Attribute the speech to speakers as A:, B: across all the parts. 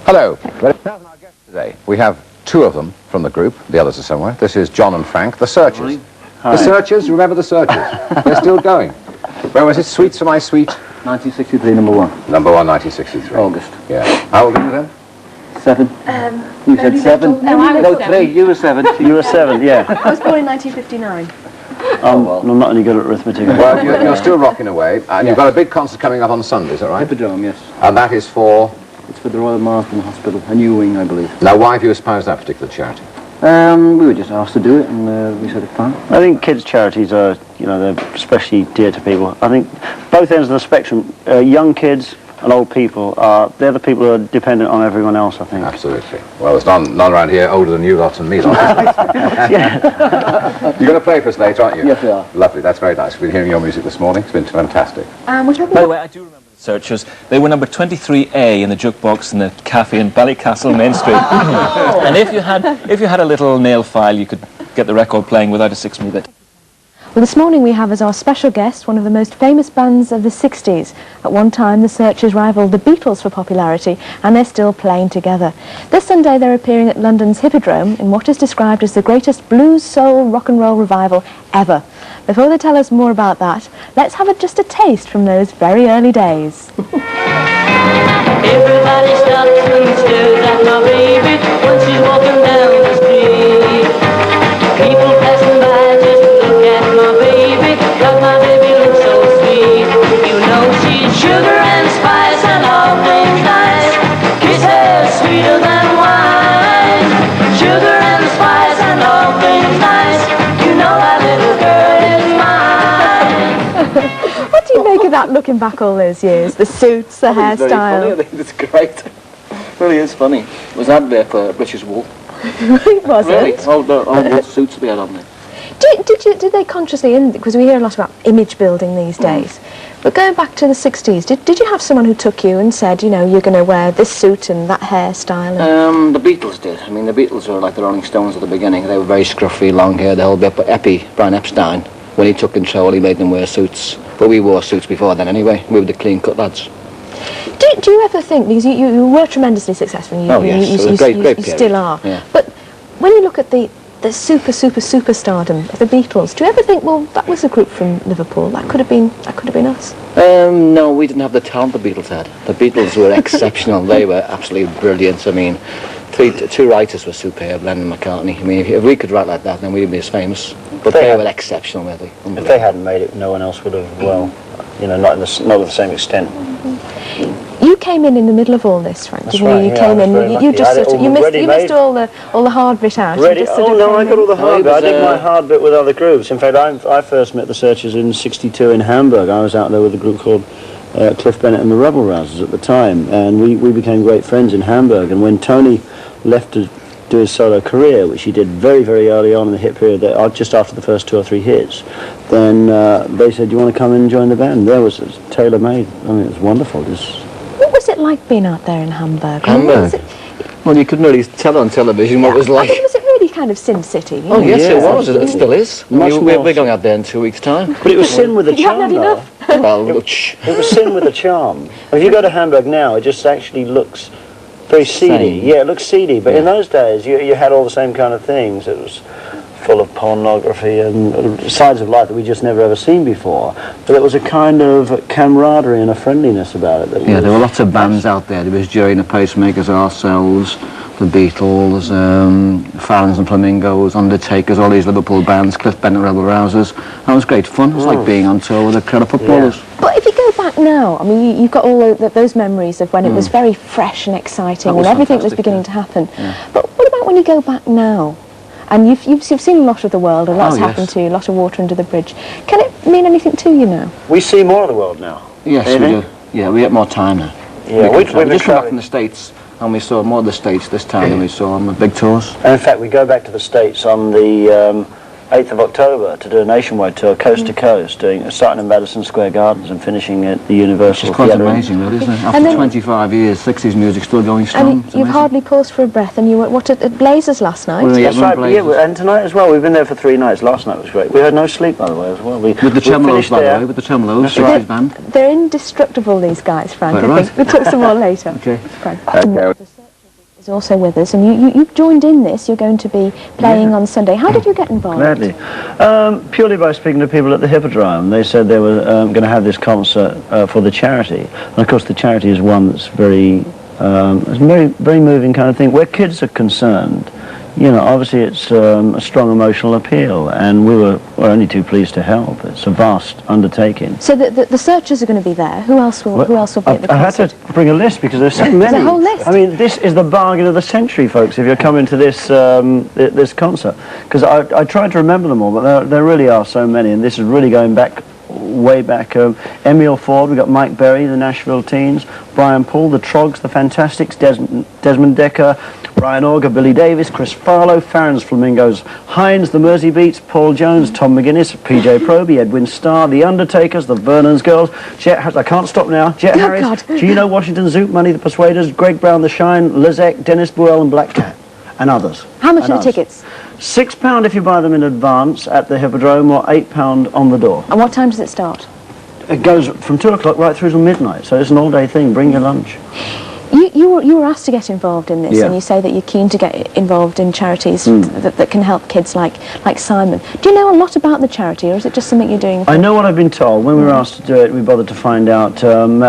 A: Hello. Now, our guests today, we have two of them from the group. The others are somewhere. This is John and Frank, the Searchers. The Searchers, remember the Searchers? They're still going. When was it? Sweets for My Sweet?
B: 1963, number one.
A: Number one, 1963.
B: August.
A: Yeah. How old are you then?
B: 7. You said 7?
C: No, I was
B: No,
C: 7.
B: 3. You were 7.
D: You were 7, yeah.
C: I was born in 1959.
D: I'm not any good at arithmetic.
A: Well, you're still rocking away, and you've got a big concert coming up on Sunday, is that right?
B: Hippodrome, yes.
A: And that is for...
B: It's for the Royal Marsden Hospital, a new wing, I believe.
A: Now, why have you espoused that particular charity?
B: We were just asked to do it, and we said it's fine.
D: I think kids' charities are, they're especially dear to people. I think both ends of the spectrum, young kids and old people, they're the people who are dependent on everyone else, I think.
A: Absolutely. Well, there's none around here older than you lot and me lot.
D: Yeah.
A: You're going to play for us later, aren't you?
B: Yes, we are.
A: Lovely, that's very nice. We've been hearing your music this morning. It's been fantastic.
C: We're talking
E: By the way, I do remember the Searchers. They were number 23A in the jukebox in the cafe in Ballycastle, Main Street. And if you had a little nail file, you could get the record playing without a 6mm bit.
F: Well, this morning we have as our special guest one of the most famous bands of the 60s. At one time, the Searchers rivaled the Beatles for popularity, and they're still playing together. This Sunday, they're appearing at London's Hippodrome in what is described as the greatest blues, soul, rock and roll revival ever. Before they tell us more about that, let's have just a taste from those very early days.
G: Everybody stops and stares at my baby when she's walking down the street. People passing by just look at my baby, 'cause my baby looks so sweet. You know she's sugar and spice and all things nice. Kiss her sweeter than wine. Sugar and spice and all things nice. You know that little girl is mine.
F: What do you make of that looking back all those years? The suits, the hairstyle.
B: I think it's great. It really is funny. It was an advert for British wool.
F: Was
B: Really?
F: it?
B: All the suits we had on there.
F: Did they consciously, because we hear a lot about image building these days, but going back to the 60s, did you have someone who took you and said, you're going to wear this suit and that hairstyle? And
B: The Beatles did. I mean, the Beatles were like the Rolling Stones at the beginning. They were very scruffy, long hair, the whole bit. But Brian Epstein, when he took control, he made them wear suits. But we wore suits before then anyway. We were the clean-cut lads.
F: Do you ever think, because you were tremendously successful,
B: Oh, yes, it was a great
F: you
B: period.
F: still are,
B: Yeah.
F: but when you look at the superstardom of the Beatles, do you ever think, well, that was a group from Liverpool, that could have been us?
B: No, we didn't have the talent the Beatles had. The Beatles were exceptional. They were absolutely brilliant. I mean, two writers were superb, Lennon and McCartney. I mean, if we could write like that, then we'd be as famous. But they were exceptional, really.
D: If they hadn't made it, no one else would have, not to the same extent.
F: You came in the middle of all this, Frank,
D: That's
F: didn't
D: right,
F: you? You
D: yeah,
F: came
D: I was
F: in,
D: very
F: you
D: lucky.
F: just
D: I had it
F: sort of,
D: all
F: you
D: ready
F: missed
D: made.
F: all the hard bit out. You
D: Ready?
F: just sort
D: Oh
F: of
D: no,
F: came
D: I got
F: in.
D: all the hard bit. I did my
B: was,
D: hard bit with other groups. In fact, I first met the Searchers in '62 in Hamburg. I was out there with a group called Cliff Bennett and the Rebel Rousers at the time, and we became great friends in Hamburg. And when Tony left to do his solo career, which he did very, very early on in the hit period, just after the first 2 or 3 hits, then they said, "Do you want to come and join the band?" There was tailor-made. I mean, it was wonderful.
F: What was it like being out there in Hamburg?
B: Hamburg? Well, you couldn't really tell on television what it was like.
F: I mean, was it really kind of Sin City?
B: Oh, yes,
D: Yeah.
B: it was. It still is.
D: Much
B: We're
D: more.
B: going out there in 2 weeks' time.
D: But it was sin with a
F: You haven't
D: charm,
F: had
D: though.
F: enough.
B: Well, look, shh.
D: It was sin with a charm. If you go to Hamburg now, it just actually looks very seedy.
B: Same.
D: Yeah, it looks seedy. But in those days, you had all the same kind of things. It was full of pornography and sides of life that we just never ever seen before. But there was a kind of camaraderie and a friendliness about it.
H: Yeah, there were lots of bands out there. There was Jerry and the Pacemakers, ourselves, the Beatles, Fallons and Flamingos, Undertakers, all these Liverpool bands, Cliff Bennett, Rebel Rousers. That was great fun. It was like being on tour with a crowd of footballers.
F: Yeah. But if you go back now, I mean, you've got all those memories of when it was very fresh and exciting and everything was beginning to happen.
H: Yeah.
F: But what about when you go back now? And you've seen a lot of the world, a lot's
H: yes.
F: happened to you, a lot of water under the bridge. Can it mean anything to you now?
D: We see more of the world now.
H: Yes, we do. Yeah, we get more time now.
D: Yeah,
H: we
D: we've been
H: just come back
D: traveling.
H: from the States, and we saw more of the States this time than we saw on the big tours.
D: And in fact, we go back to the States on the 8th of October to do a nationwide tour, coast to coast, starting in Madison Square Gardens and finishing at the Universal
H: It's quite
D: Theatre.
H: amazing, really, isn't it?
F: And
H: After
F: then-
H: 25 years, 60s music still going strong.
F: And
H: It's
F: you've
H: amazing.
F: hardly paused for a breath, and you were at Blazers last night.
H: Well, yeah,
D: That's right,
H: Blazers.
D: yeah, and tonight as well. We've been there for 3 nights. Last night was great. We had no sleep, by the way, as well.
H: With the Tremolos, by the way, with the Tremolos,
D: That's
H: 60s
D: right.
H: band.
F: They're indestructible, these guys, Frank.
H: Quite
F: I
H: right.
F: think we'll talk some more later.
H: Okay.
F: Frank.
A: Okay.
F: The Searchers Is also with us, and you've joined in this. You're going to be playing on Sunday. How did you get involved?
D: Gladly. Purely by speaking to people at the Hippodrome. They said they were going to have this concert for the charity. And of course the charity is one that's very moving kind of thing. Where kids are concerned, you know, obviously it's a strong emotional appeal, and we're only too pleased to help. It's a vast undertaking.
F: So the Searchers are going to be there. Who else will be at the concert?
D: I had to bring a list because there's so many.
F: There's a whole list.
D: I mean, this is the bargain of the century, folks, if you're coming to this this concert. Because I tried to remember them all, but there really are so many, and this is really going back, way back. Emile Ford, we've got Mike Berry, the Nashville Teens, Brian Poole, the Trogs, the Fantastics, Desmond Decker, Brian Auger, Billy Davis, Chris Farlow, Farron's Flamingos, Hines, the Mersey Beats, Paul Jones, Tom McGuinness, PJ Proby, Edwin Starr, the Undertakers, the Vernon's Girls, I can't stop now, Jet Harris,
F: God.
D: Gino Washington, Zoot Money, the Persuaders, Greg Brown, the Shine, Lizek, Dennis Buell and Black Cat, and others.
F: How much
D: And
F: are the
D: us.
F: tickets?
D: £6 if you buy them in advance at the Hippodrome, or £8 on the door.
F: And what time does it start?
D: It goes from 2 o'clock right through till midnight, so it's an all-day thing. Bring your lunch.
F: You were asked to get involved in this,
D: Yeah.
F: and you say that you're keen to get involved in charities that can help kids like Simon. Do you know a lot about the charity, or is it just something you're doing?
D: I know what I've been told. When we were asked to do it, we bothered to find out.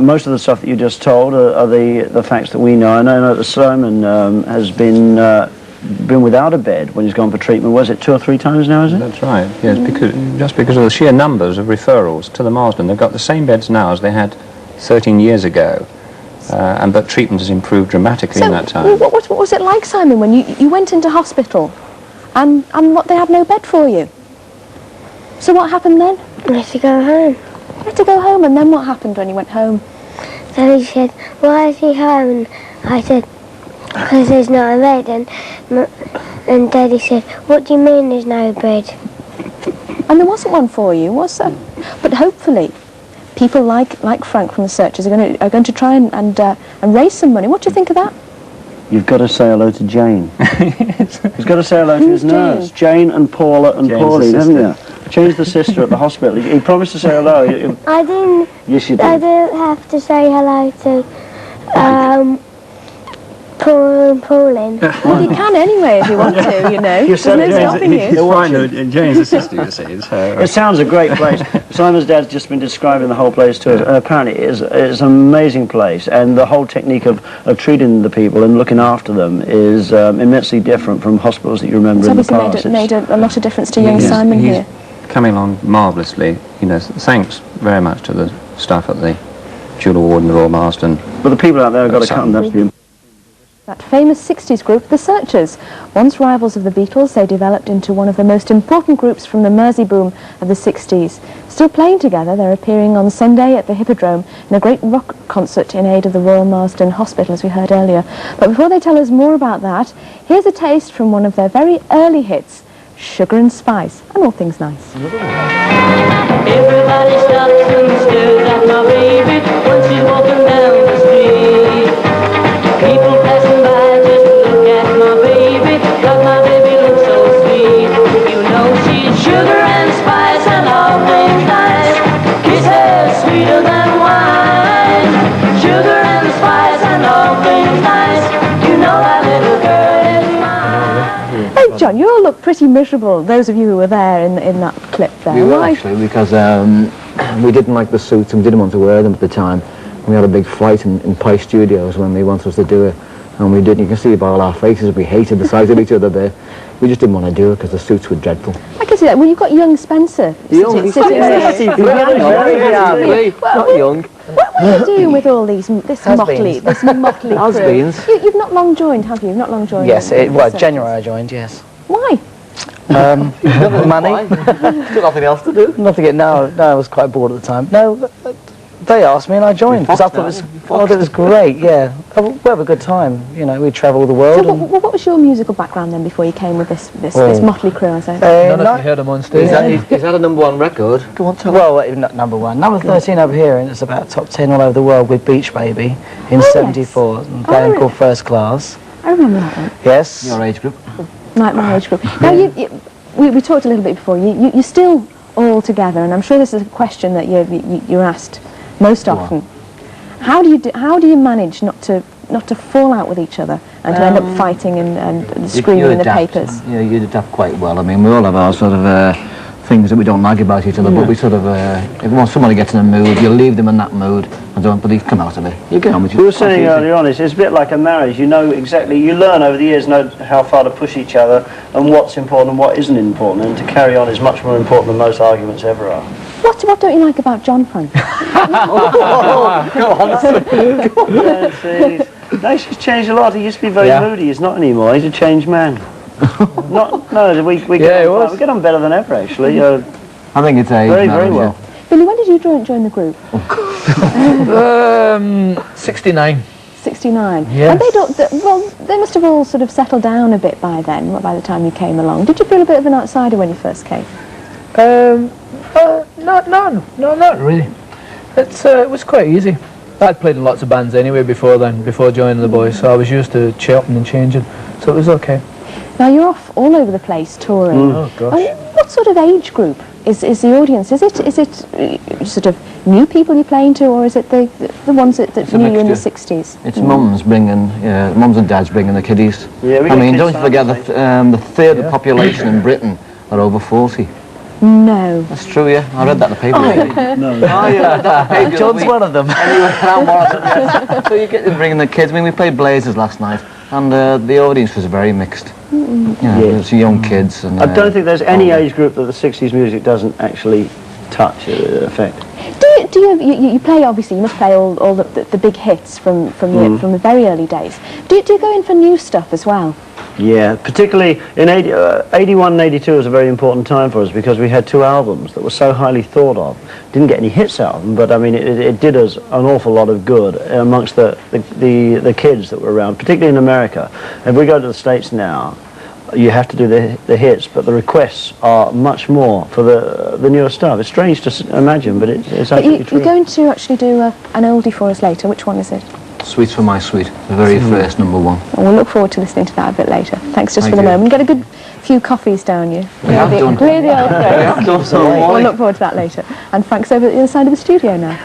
D: Most of the stuff that you just told are the facts that we know. I know that Simon has been without a bed when he's gone for treatment. Was it 2 or 3 times now, is it?
C: That's right, yes, just because of the sheer numbers of referrals to the Marsden. They've got the same beds now as they had 13 years ago, but treatment has improved dramatically in that time.
F: What was it like, Simon, when you went into hospital and they had no bed for you? So what happened then?
I: I had to go home.
F: You had to go home, and then what happened when you went home?
I: So he said, why is he home? And I said, because there's no bed. And Daddy said, what do you mean there's no bed?
F: And there wasn't one for you, was there? But hopefully, people like Frank from the Searchers are going to try and raise some money. What do you think of that?
D: You've got to say hello to Jane. You've got to say hello to his
F: Who's
D: nurse. Jane and Paula and
C: Jane's
D: Pauline,
C: the
D: haven't you? Jane's the sister at the hospital. He promised to say hello.
I: I didn't.
D: Yes, you
I: I
D: did.
I: didn't have to say hello to Paul and Pauline.
F: Well, you can anyway if you want to, you know. There's
D: said
F: no
D: Jane's-
F: stopping you.
C: It's fine, though, Jane's a sister, you see, so...
D: It sounds a great place. Simon's dad's just been describing the whole place to us, and apparently it's an amazing place, and the whole technique of treating the people and looking after them is immensely different from hospitals that you remember
F: It's
D: in the
F: obviously
D: past.
F: made a lot of difference to young Simon
C: he's
F: here.
C: coming along marvellously, you know, thanks very much to the staff at the Dual Award and the Royal Marsden.
D: But the people out there have got to come. That's the
F: That famous 60s group, the Searchers. Once rivals of the Beatles, they developed into one of the most important groups from the Mersey boom of the 60s. Still playing together, they're appearing on Sunday at the Hippodrome in a great rock concert in aid of the Royal Marsden Hospital, as we heard earlier. But before they tell us more about that, here's a taste from one of their very early hits, Sugar and Spice, and all things nice.
G: Everybody stops and stares at my baby when she's walking down the street. People passing by just look at my baby, but my baby looks so sweet. You know she's sugar and spice and all things nice. Kiss her sweeter than wine. Sugar and spice and all things nice. You know that little girl is mine.
F: Hey John, you all look pretty miserable, those of you who were there in that clip there.
B: We were
F: Why?
B: actually, because we didn't like the suits and we didn't want to wear them at the time. We had a big fight in Pie Studios when they wanted us to do it, and we didn't. You can see by all our faces, we hated the sight of each other there. We just didn't want to do it because the suits were dreadful.
F: I can see that. Well, you've got young Spencer sitting there.
B: Not young.
F: What are you doing with all this motley crew?
B: Has-beens.
F: You've not long joined, have you? You've not long joined.
J: Yes,
F: the Searchers.
J: January I joined, yes.
F: Why?
J: Money.
B: Still nothing else to do.
J: Nothing. No, I was quite bored at the time. No, they asked me and I joined because I thought it was great. Yeah, we have a good time. You know, we travel the world.
F: So what was your musical background then before you came with this motley crew? I say.
J: None
H: of you heard him on stage.
B: Is that a #1 record? Go on, tell
J: Well, not number one. Number 13 over here, and it's about top 10 all over the world with Beach Baby in '74. A band called First Class.
F: I remember that one.
J: Yes.
B: Your age group.
F: Like my age group. Now, we talked a little bit before. You're still all together, and I'm sure this is a question that you're asked most often. How do you manage not to not to fall out with each other and to end up fighting and screaming in the papers?
H: Yeah, you adapt quite well. I mean, we all have our sort of things that we don't like about each other, but we sort of, if somebody gets in a mood, you leave them in that mood and don't believe come out of it. You get on with it.
D: We were saying earlier on, it's a bit like a marriage. You know exactly, you learn over the years, know how far to push each other and what's important and what isn't important, and to carry on is much more important than most arguments ever are.
F: What don't you like about John, Frank?
D: He's changed a lot. He used to be very moody. He's not anymore. He's a changed man. We get on better than ever, actually.
H: I think it's age.
D: Very well.
F: Billy, when did you join the group?
J: 69.
F: 69.
J: Yes.
F: And they must have all sort of settled down a bit by then, by the time you came along. Did you feel a bit of an outsider when you first came?
J: Not really. It was quite easy. I'd played in lots of bands anyway before joining the boys, so I was used to chopping and changing, so it was okay.
F: Now you're off all over the place touring.
J: Oh gosh.
F: What sort of age group is the audience? Is it sort of new people you're playing to, or is it the ones that knew you in the 60s?
H: It's mums and dads bringing the kiddies.
D: Yeah,
H: I mean, don't forget the third of the population in Britain are over 40.
F: No.
H: That's true, yeah. I read that in the paper.
J: John's one of them.
H: Anyway, I'm one of them, yes. So you get them bringing the kids. I mean, we played Blazers last night, and the audience was very mixed. There's young kids. And,
D: I don't think there's any age group that the 60s music doesn't actually touch, affect.
F: Do you play, obviously, you must play all the big hits from the very early days. Do you go in for new stuff as well?
D: Yeah, particularly in 81 and 82 was a very important time for us because we had two albums that were so highly thought of. Didn't get any hits out of them, but I mean it did us an awful lot of good amongst the kids that were around, particularly in America. If we go to the States now, you have to do the hits, but the requests are much more for the newer stuff. It's strange to imagine, but it's absolutely true.
F: You're going to actually do an oldie for us later. Which one is it?
H: Sweets for My Sweet, the very first #1.
F: Well, we'll look forward to listening to that a bit later. Thanks for the moment. Get a good few coffees down you. Clear the old throat. We'll look forward to that later. And Frank's over at the other side of the studio now.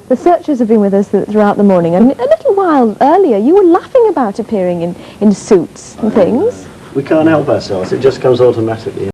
F: The Searchers have been with us throughout the morning, and a little while earlier you were laughing about appearing in suits and things.
D: We can't help ourselves, it just comes automatically.